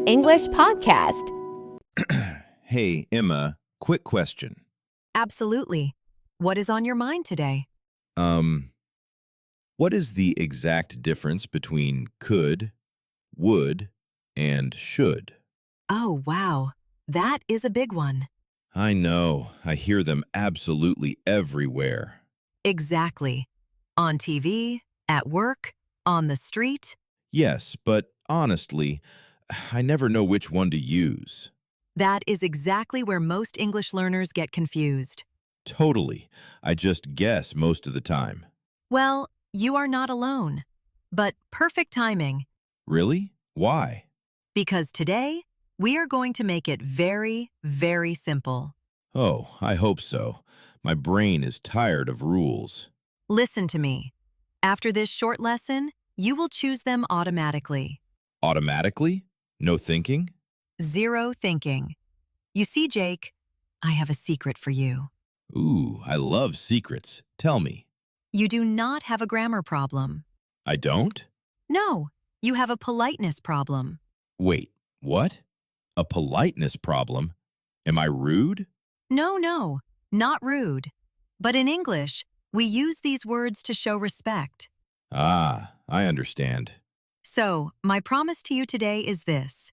English podcast. Hey, Emma, quick question. Absolutely. What is on your mind today? What is the exact difference between could, would, and should? Oh, wow. That is a big one. I know, I hear them absolutely everywhere. Exactly. On TV, at work, on the street. Yes, but honestly, I never know which one to use. That is exactly where most English learners get confused. Totally. I just guess most of the time. Well, you are not alone. But perfect timing, Really? Why? because today we are going to make it very, very simple. Oh, I hope so. My brain is tired of rules. Listen to me. After this short lesson, you will choose them automatically. Automatically? No thinking? Zero thinking. You see, Jake, I have a secret for you. Ooh, I love secrets. Tell me. You do not have a grammar problem. I don't? No, you have a politeness problem. Wait, what? A politeness problem? Am I rude? No, not rude. But in English, we use these words to show respect. Ah, I understand. So, my promise to you today is this.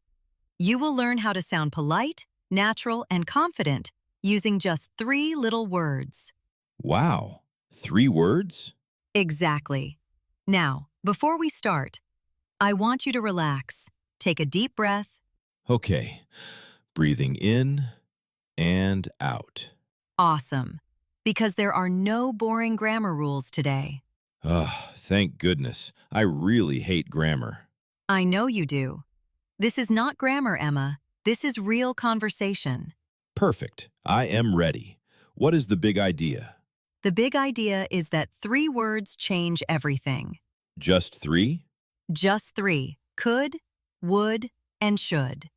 You will learn how to sound polite, natural, and confident using just 3 little words. Wow, 3 words? Exactly. Now, before we start, I want you to relax. Take a deep breath. Okay, breathing in and out. Awesome. Because there are no boring grammar rules today. Ah, thank goodness. I really hate grammar. I know you do. This is not grammar, Emma. This is real conversation. Perfect. I am ready. What is the big idea? The big idea is that 3 words change everything. Just 3? Just 3. Could, would, and should.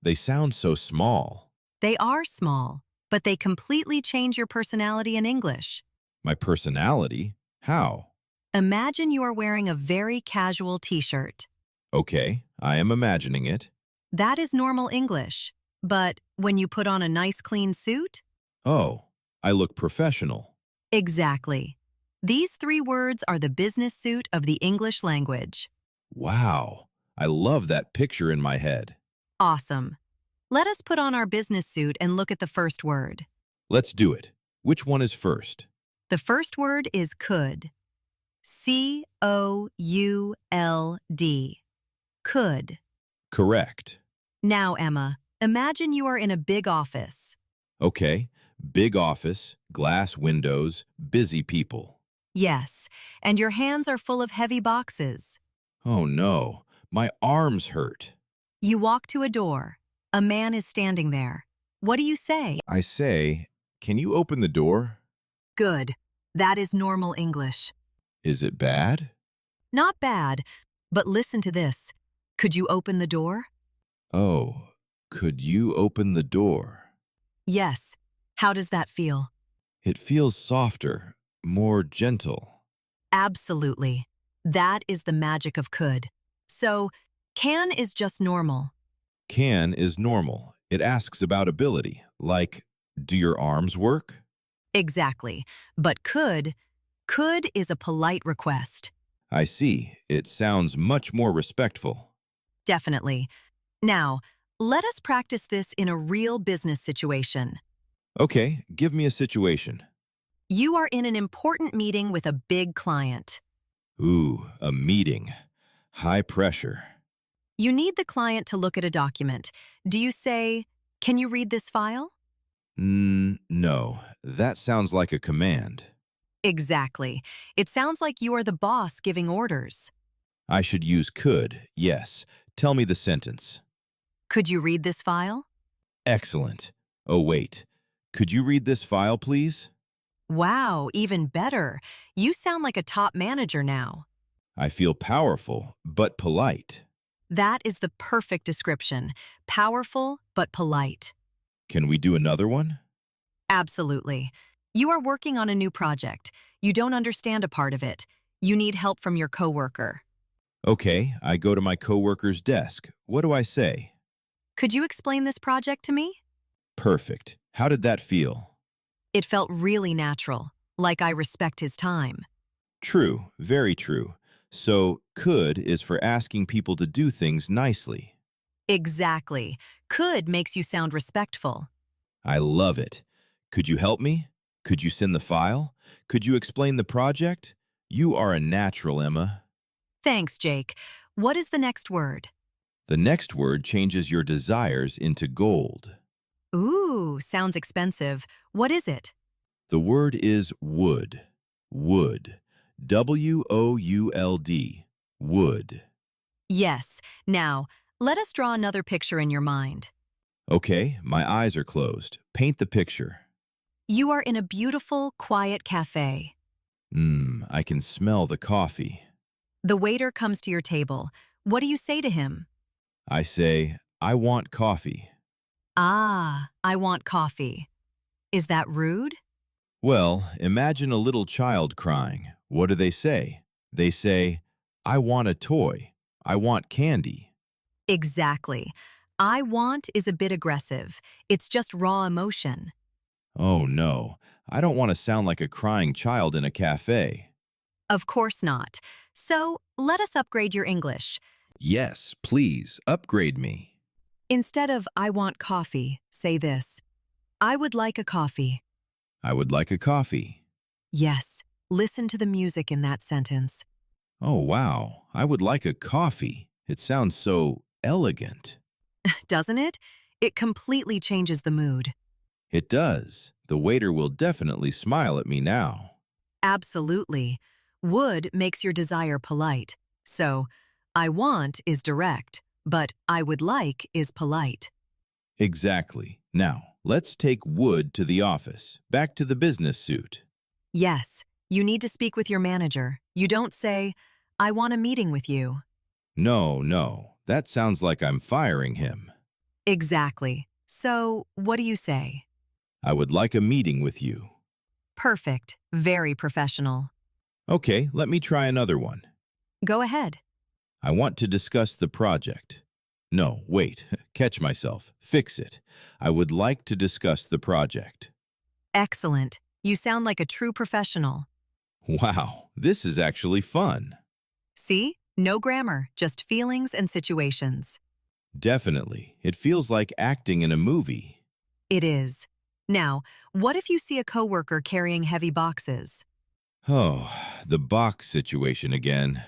They sound so small. They are small, but they completely change your personality in English. My personality? How? Imagine you are wearing a very casual t-shirt. Okay, I am imagining it. That is normal English. But when you put on a nice clean suit? Oh, I look professional. Exactly. These 3 words are the business suit of the English language. Wow, I love that picture in my head. Awesome. Let us put on our business suit and look at the first word. Let's do it. Which one is first? The first word is could. C-O-U-L-D. Could. Correct. Now, Emma, imagine you are in a big office. Okay, big office, glass windows, busy people. Yes, and your hands are full of heavy boxes. Oh no, my arms hurt. You walk to a door. A man is standing there. What do you say? I say, can you open the door? Good. That is normal English. Is it bad? Not bad, but listen to this. Could you open the door? Oh, could you open the door? Yes. How does that feel? It feels softer, more gentle. Absolutely. That is the magic of could. So, can is just normal. Can is normal. It asks about ability, like, do your arms work? Exactly. But could is a polite request. I see. It sounds much more respectful. Definitely. Now, let us practice this in a real business situation. Okay, give me a situation. You are in an important meeting with a big client. Ooh, a meeting. High pressure. You need the client to look at a document. Do you say, "Can you read this file?" No. That sounds like a command. Exactly. It sounds like you are the boss giving orders. I should use could, yes. Tell me the sentence. Could you read this file? Excellent. Oh, wait. Could you read this file, please? Wow, even better. You sound like a top manager now. I feel powerful, but polite. That is the perfect description. Powerful, but polite. Can we do another one? Absolutely. You are working on a new project. You don't understand a part of it. You need help from your coworker. Okay, I go to my coworker's desk. What do I say? Could you explain this project to me? Perfect. How did that feel? It felt really natural, like I respect his time. True, very true. So, could is for asking people to do things nicely. Exactly. Could makes you sound respectful. I love it. Could you help me? Could you send the file? Could you explain the project? You are a natural, Emma. Thanks, Jake. What is the next word? The next word changes your desires into gold. Ooh, sounds expensive. What is it? The word is would. Would. W-O-U-L-D. Would. Yes. Now, let us draw another picture in your mind. Okay, my eyes are closed. Paint the picture. You are in a beautiful, quiet cafe. I can smell the coffee. The waiter comes to your table. What do you say to him? I say, I want coffee. Ah, I want coffee. Is that rude? Well, imagine a little child crying. What do they say? They say, I want a toy. I want candy. Exactly. I want is a bit aggressive. It's just raw emotion. Oh no, I don't want to sound like a crying child in a cafe. Of course not. So, let us upgrade your English. Yes, please, upgrade me. Instead of I want coffee, say this. I would like a coffee. I would like a coffee. Yes, listen to the music in that sentence. Oh wow, I would like a coffee. It sounds so elegant. Doesn't it? It completely changes the mood. It does. The waiter will definitely smile at me now. Absolutely. Would makes your desire polite. So, I want is direct, but I would like is polite. Exactly. Now, let's take would to the office. Back to the business suit. Yes, you need to speak with your manager. You don't say, I want a meeting with you. No, no, that sounds like I'm firing him. Exactly. So, what do you say? I would like a meeting with you. Perfect. Very professional. Okay, let me try another one. Go ahead. I want to discuss the project. No, wait, catch myself. Fix it. I would like to discuss the project. Excellent. You sound like a true professional. Wow, this is actually fun. See? No grammar, just feelings and situations. Definitely. It feels like acting in a movie. It is. Now, what if you see a coworker carrying heavy boxes? Oh, the box situation again.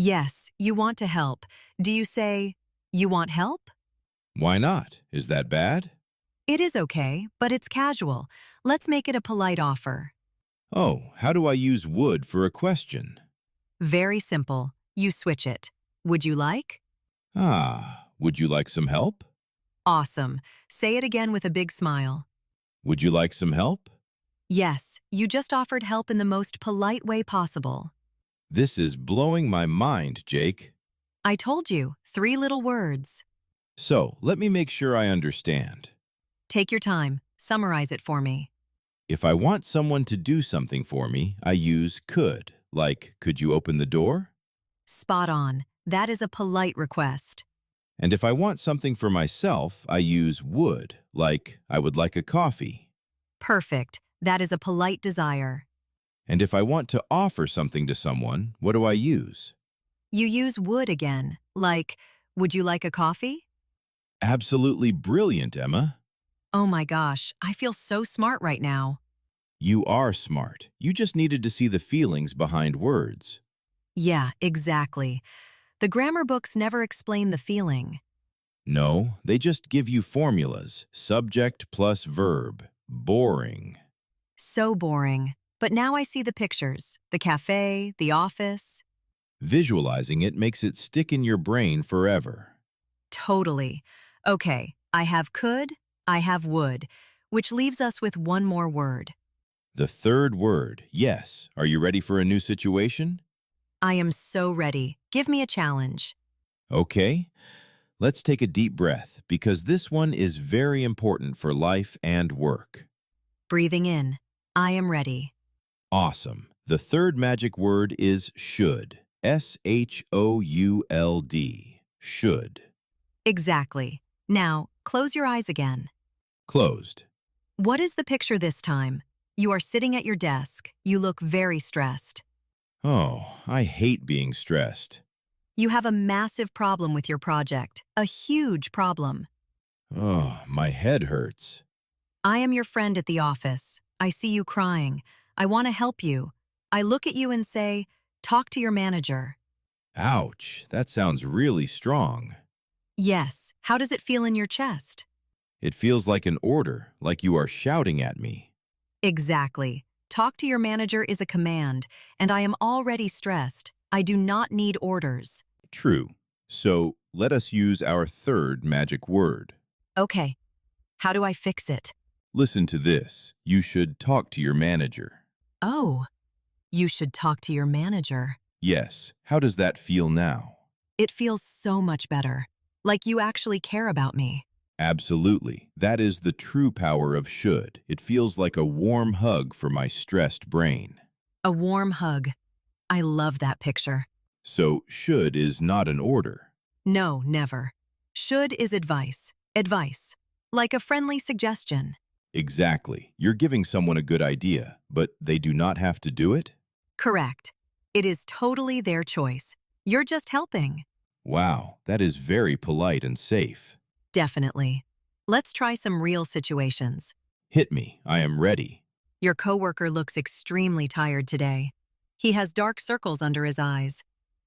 Yes, you want to help. Do you say, you want help? Why not? Is that bad? It is okay, but it's casual. Let's make it a polite offer. Oh, how do I use would for a question? Very simple. You switch it. Would you like? Ah, would you like some help? Awesome. Say it again with a big smile. Would you like some help? Yes, you just offered help in the most polite way possible. This is blowing my mind, Jake. I told you, 3 little words. So, let me make sure I understand. Take your time. Summarize it for me. If I want someone to do something for me, I use could, like, could you open the door? Spot on. That is a polite request. And if I want something for myself, I use would, like, I would like a coffee. Perfect. That is a polite desire. And if I want to offer something to someone, what do I use? You use would again, like, would you like a coffee? Absolutely brilliant, Emma. Oh my gosh, I feel so smart right now. You are smart. You just needed to see the feelings behind words. Yeah, exactly. The grammar books never explain the feeling. No, they just give you formulas. Subject plus verb. Boring. So boring. But now I see the pictures, the cafe, the office. Visualizing it makes it stick in your brain forever. Totally. Okay, I have could, I have would, which leaves us with one more word. The third word, yes. Are you ready for a new situation? I am so ready. Give me a challenge. Okay, let's take a deep breath because this one is very important for life and work. Breathing in. I am ready. Awesome. The third magic word is should. S-H-O-U-L-D. Should. Exactly. Now, close your eyes again. Closed. What is the picture this time? You are sitting at your desk. You look very stressed. Oh, I hate being stressed. You have a massive problem with your project, a huge problem. Oh, my head hurts. I am your friend at the office. I see you crying. I want to help you. I look at you and say, talk to your manager. Ouch, that sounds really strong. Yes, how does it feel in your chest? It feels like an order, like you are shouting at me. Exactly. Talk to your manager is a command, and I am already stressed. I do not need orders. True. So let us use our third magic word. Okay, how do I fix it? Listen to this. You should talk to your manager. Oh, you should talk to your manager. Yes. How does that feel now? It feels so much better, like you actually care about me. Absolutely. That is the true power of should. It feels like a warm hug for my stressed brain. A warm hug. I love that picture. So should is not an order. No, never. Should is advice. Advice. Like a friendly suggestion. Exactly. You're giving someone a good idea, but they do not have to do it? Correct. It is totally their choice. You're just helping. Wow, that is very polite and safe. Definitely. Let's try some real situations. Hit me. I am ready. Your coworker looks extremely tired today. He has dark circles under his eyes.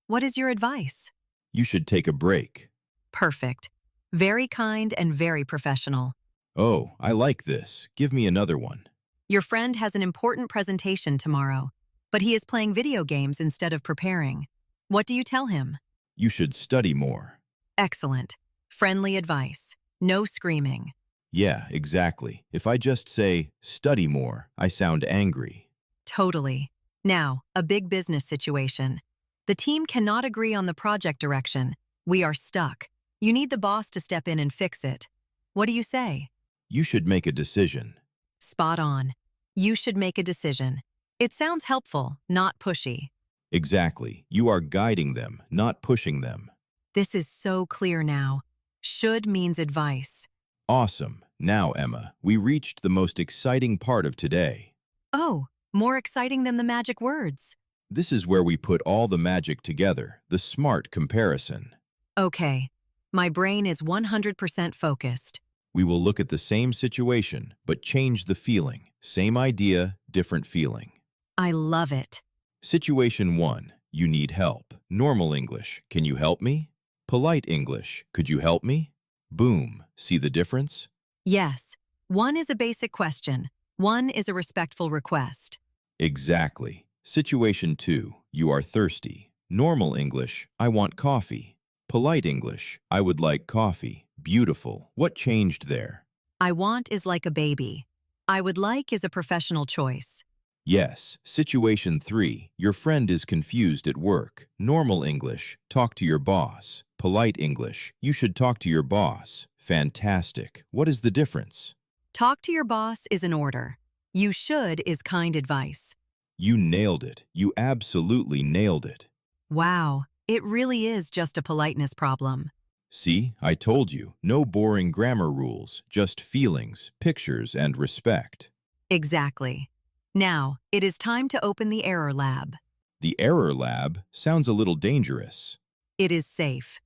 What is your advice? You should take a break. Perfect. Very kind and very professional. Oh, I like this. Give me another one. Your friend has an important presentation tomorrow, but he is playing video games instead of preparing. What do you tell him? You should study more. Excellent. Friendly advice. No screaming. Yeah, exactly. If I just say, study more, I sound angry. Totally. Now, a big business situation. The team cannot agree on the project direction. We are stuck. You need the boss to step in and fix it. What do you say? You should make a decision. Spot on. You should make a decision. It sounds helpful, not pushy. Exactly. You are guiding them, not pushing them. This is so clear now. Should means advice. Awesome. Now, Emma, we reached the most exciting part of today. Oh, more exciting than the magic words. This is where we put all the magic together, the smart comparison. Okay. My brain is 100% focused. We will look at the same situation, but change the feeling. Same idea, different feeling. I love it. Situation 1. You need help. Normal English. Can you help me? Polite English. Could you help me? Boom. See the difference? Yes. One is a basic question. One is a respectful request. Exactly. Situation 2. You are thirsty. Normal English. I want coffee. Polite English. I would like coffee. Beautiful. What changed there? I want is like a baby. I would like is a professional choice. Yes. Situation 3. Your friend is confused at work. Normal English. Talk to your boss. Polite English. You should talk to your boss. Fantastic. What is the difference? Talk to your boss is an order. You should is kind advice. You nailed it. You absolutely nailed it. Wow, it really is just a politeness problem. See, I told you. No boring grammar rules, just feelings, pictures, and respect. Exactly. Now, it is time to open the error lab. The error lab sounds a little dangerous. It is safe.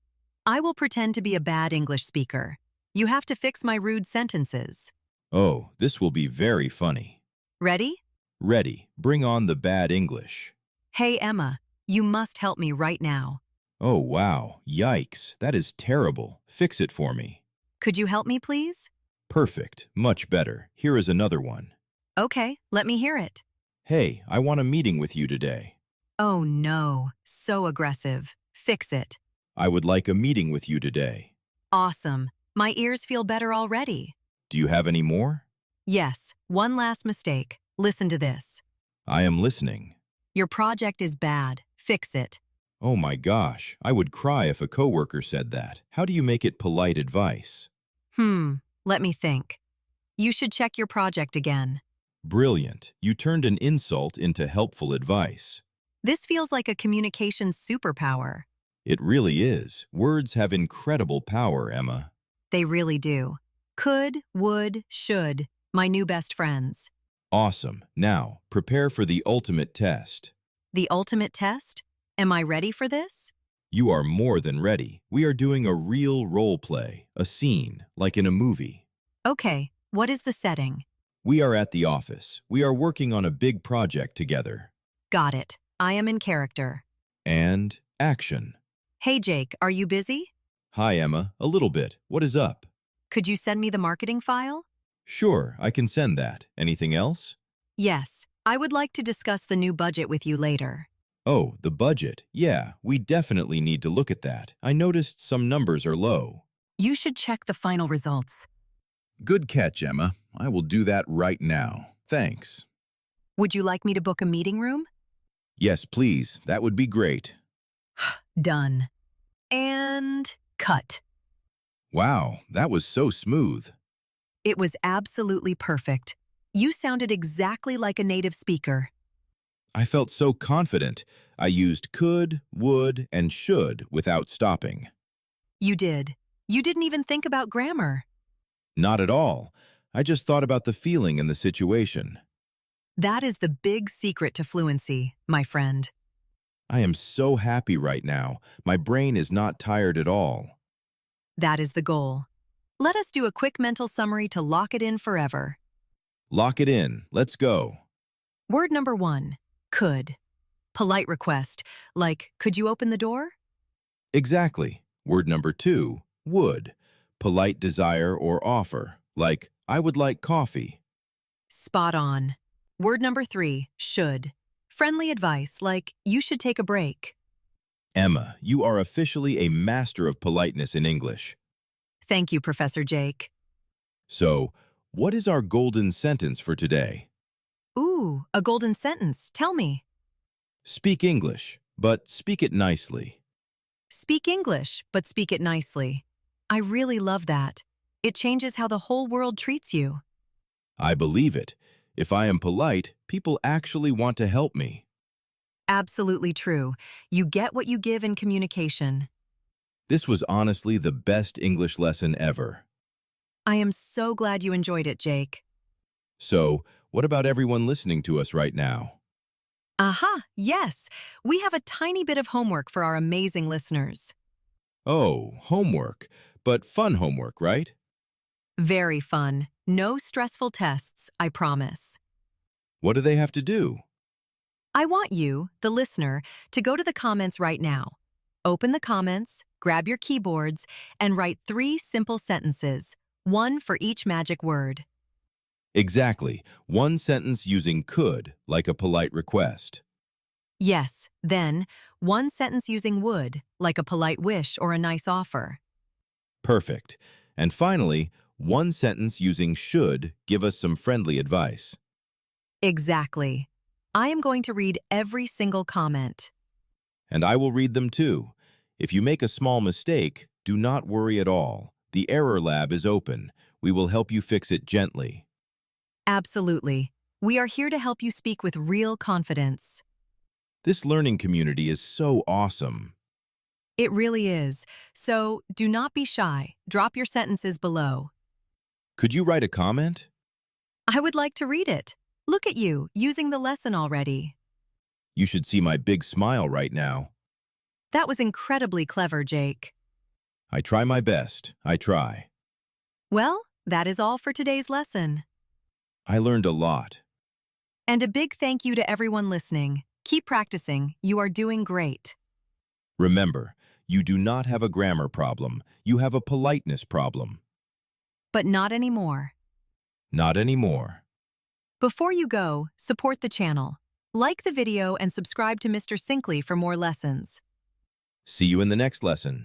I will pretend to be a bad English speaker. You have to fix my rude sentences. Oh, this will be very funny. Ready? Ready. Bring on the bad English. Hey, Emma, you must help me right now. Oh, wow. Yikes. That is terrible. Fix it for me. Could you help me, please? Perfect. Much better. Here is another one. Okay, let me hear it. Hey, I want a meeting with you today. Oh no, so aggressive. Fix it. I would like a meeting with you today. Awesome. My ears feel better already. Do you have any more? Yes, one last mistake. Listen to this. I am listening. Your project is bad. Fix it. Oh my gosh, I would cry if a coworker said that. How do you make it polite advice? Let me think. You should check your project again. Brilliant. You turned an insult into helpful advice. This feels like a communication superpower. It really is. Words have incredible power, Emma. They really do. Could, would, should, my new best friends. Awesome. Now, prepare for the ultimate test. The ultimate test? Am I ready for this? You are more than ready. We are doing a real role play, a scene, like in a movie. Okay, what is the setting? We are at the office. We are working on a big project together. Got it. I am in character. And action. Hey Jake, are you busy? Hi, Emma. A little bit. What is up? Could you send me the marketing file? Sure, I can send that. Anything else? Yes, I would like to discuss the new budget with you later. Oh, the budget. Yeah, we definitely need to look at that. I noticed some numbers are low. You should check the final results. Good catch, Emma. I will do that right now. Thanks. Would you like me to book a meeting room? Yes, please. That would be great. Done. And cut. Wow, that was so smooth. It was absolutely perfect. You sounded exactly like a native speaker. I felt so confident. I used could, would, and should without stopping. You did. You didn't even think about grammar. Not at all. I just thought about the feeling and the situation. That is the big secret to fluency, my friend. I am so happy right now. My brain is not tired at all. That is the goal. Let us do a quick mental summary to lock it in forever. Lock it in. Let's go. Word number 1, could. Polite request, like, could you open the door? Exactly. Word number 2, would. Polite desire or offer, like, I would like coffee. Spot on. Word number 3, should. Friendly advice, like, you should take a break. Emma, you are officially a master of politeness in English. Thank you, Professor Jake. So, what is our golden sentence for today? Ooh, a golden sentence. Tell me. Speak English, but speak it nicely. Speak English, but speak it nicely. I really love that. It changes how the whole world treats you. I believe it. If I am polite, people actually want to help me. Absolutely true. You get what you give in communication. This was honestly the best English lesson ever. I am so glad you enjoyed it, Jake. So, what about everyone listening to us right now? Aha, yes. We have a tiny bit of homework for our amazing listeners. Oh, homework. But fun homework, right? Very fun. No stressful tests, I promise. What do they have to do? I want you, the listener, to go to the comments right now. Open the comments, grab your keyboards, and write 3 simple sentences, 1 for each magic word. Exactly. One sentence using could, like a polite request. Yes, then 1 sentence using would, like a polite wish or a nice offer. Perfect. And finally, 1 sentence using should give us some friendly advice. Exactly. I am going to read every single comment. And I will read them too. If you make a small mistake, do not worry at all. The error lab is open. We will help you fix it gently. Absolutely. We are here to help you speak with real confidence. This learning community is so awesome. It really is. So do not be shy. Drop your sentences below. Could you write a comment? I would like to read it. Look at you, using the lesson already. You should see my big smile right now. That was incredibly clever, Jake. I try my best. I try. Well, that is all for today's lesson. I learned a lot. And a big thank you to everyone listening. Keep practicing. You are doing great. Remember, you do not have a grammar problem. You have a politeness problem. But not anymore. Not anymore. Before you go, support the channel. Like the video and subscribe to Mr. Syncly for more lessons. See you in the next lesson.